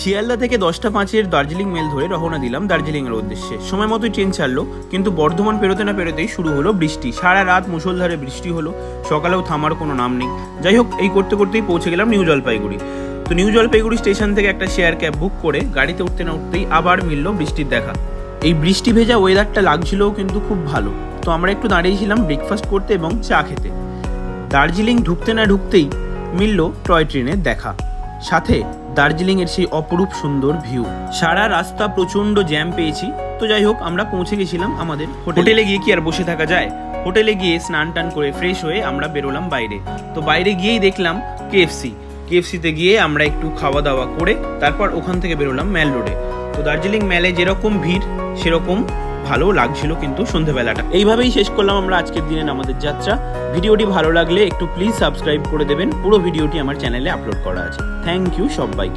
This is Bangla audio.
শিয়ালদা থেকে 10টা 5-এর দার্জিলিং মেল ধরে রওনা দিলাম দার্জিলিংয়ের উদ্দেশ্যে। সময় মতোই ট্রেন ছাড়লো, কিন্তু বর্ধমান পেরোতে না পেরোতেই শুরু হলো বৃষ্টি। সারা রাত মুষলধারে বৃষ্টি হলো, সকালেও থামার কোনো নাম নেই। যাই হোক, এই করতে করতেই পৌঁছে গেলাম নিউ জলপাইগুড়ি। তো নিউ জলপাইগুড়ি স্টেশন থেকে একটা শেয়ার ক্যাব বুক করে গাড়িতে উঠতে না উঠতেই আবার মিলল বৃষ্টির দেখা। এই বৃষ্টি ভেজা ওয়েদারটা লাগছিলও কিন্তু খুব ভালো। তো আমরা একটু দাঁড়িয়েছিলাম ব্রেকফাস্ট করতে এবং চা খেতে। দার্জিলিং ঢুকতে না ঢুকতেই মিলল টয় ট্রেনের দেখা, সাথে দার্জিলিংয়ের সেই অপরূপ সুন্দর ভিউ। সারা রাস্তা প্রচণ্ড জ্যাম পেয়েছি। তো যাই হোক, আমরা পৌঁছে গেছিলাম আমাদের হোটেলে। গিয়ে কি আর বসে থাকা যায়? হোটেলে গিয়ে স্নান টান করে ফ্রেশ হয়ে আমরা বেরোলাম বাইরে। তো বাইরে গিয়েই দেখলাম কেএফসিতে গিয়ে আমরা একটু খাওয়া দাওয়া করে তারপর ওখান থেকে বেরোলাম ম্যাল রোডে। তো দার্জিলিং ম্যালে যেরকম ভিড় সেরকম ভালো লাগছিল কিন্তু সন্ধ্যেবেলাটা। এইভাবেই শেষ করলাম আমরা আজকের দিনের আমাদের যাত্রা। ভিডিওটি ভালো লাগলে একটু প্লিজ সাবস্ক্রাইব করে দেবেন। পুরো ভিডিওটি আমার চ্যানেলে আপলোড করা আছে। থ্যাংক ইউ সবাইকে।